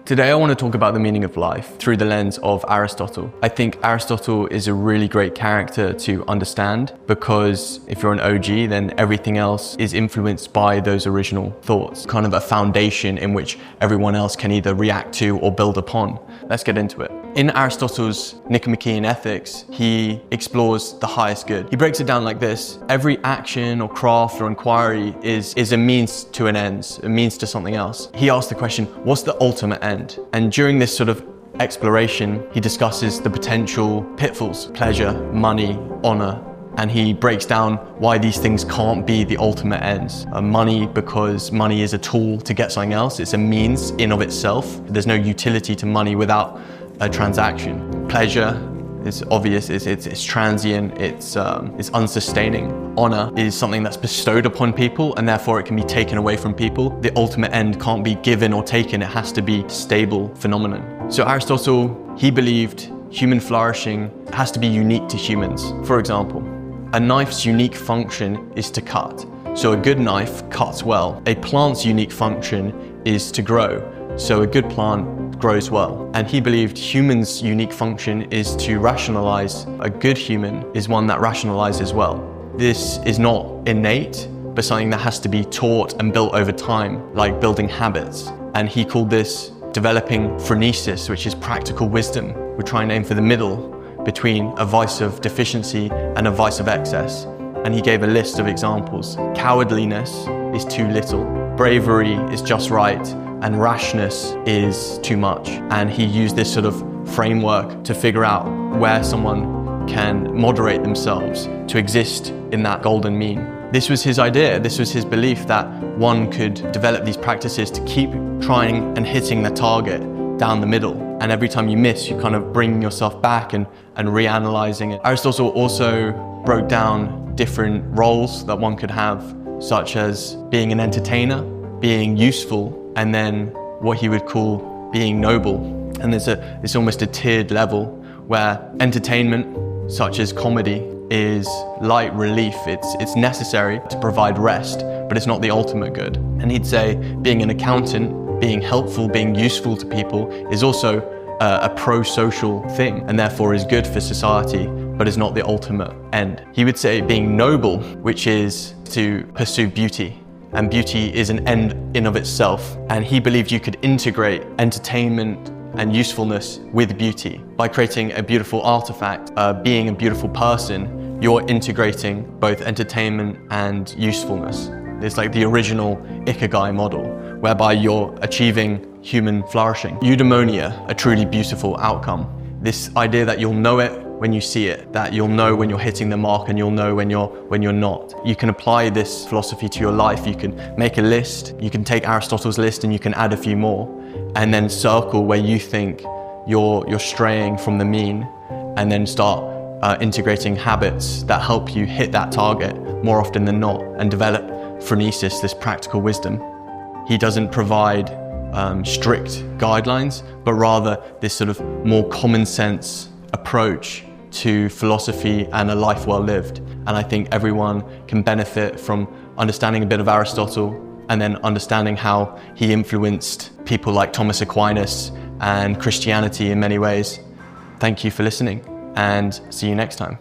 Today I want to talk about the meaning of life through the lens of Aristotle. I think Aristotle is a really great character to understand because if you're an OG, then everything else is influenced by those original thoughts. Kind of a foundation in which everyone else can either react to or build upon. Let's get into it. In Aristotle's Nicomachean Ethics, he explores the highest good. He breaks it down like this. Every action or craft or inquiry is a means to an end, a means to something else. He asks the question, what's the ultimate end? And during this sort of exploration, he discusses the potential pitfalls, pleasure, money, honor, and he breaks down why these things can't be the ultimate ends. Money, because money is a tool to get something else. It's a means in of itself. There's no utility to money without a transaction. Pleasure is obvious, it's transient, it's unsustaining. Honor is something that's bestowed upon people and therefore it can be taken away from people. The ultimate end can't be given or taken, it has to be a stable phenomenon. So Aristotle, he believed human flourishing has to be unique to humans. For example, a knife's unique function is to cut. So a good knife cuts well. A plant's unique function is to grow. So a good plant grows well. And he believed humans' unique function is to rationalize. A good human is one that rationalizes well. This is not innate, but something that has to be taught and built over time, like building habits. And he called this developing phronesis, which is practical wisdom. We're trying to aim for the middle between a vice of deficiency and a vice of excess. And he gave a list of examples. Cowardliness is too little, bravery is just right, and rashness is too much. And he used this sort of framework to figure out where someone can moderate themselves to exist in that golden mean. This was his idea, this was his belief that one could develop these practices to keep trying and hitting the target down the middle. And every time you miss, you kind of bring yourself back and reanalyzing it. Aristotle also broke down different roles that one could have, such as being an entertainer, being useful, and then what he would call being noble. And it's almost a tiered level where entertainment, such as comedy, is light relief. It's necessary to provide rest, but it's not the ultimate good. And he'd say being an accountant, being helpful, being useful to people is also a pro-social thing and therefore is good for society, but is not the ultimate end. He would say being noble, which is to pursue beauty. And beauty is an end in of itself. And he believed you could integrate entertainment and usefulness with beauty. By creating a beautiful artifact, being a beautiful person, you're integrating both entertainment and usefulness. It's like the original Ikigai model, whereby you're achieving human flourishing. Eudaimonia, a truly beautiful outcome. This idea that you'll know it when you see it, that you'll know when you're hitting the mark and you'll know when you're not. You can apply this philosophy to your life. You can make a list, you can take Aristotle's list and you can add a few more, and then circle where you think you're straying from the mean, and then start integrating habits that help you hit that target more often than not and develop phronesis, this practical wisdom. He doesn't provide strict guidelines, but rather this sort of more common sense approach to philosophy and a life well lived. And I think everyone can benefit from understanding a bit of Aristotle and then understanding how he influenced people like Thomas Aquinas and Christianity in many ways. Thank you for listening and see you next time.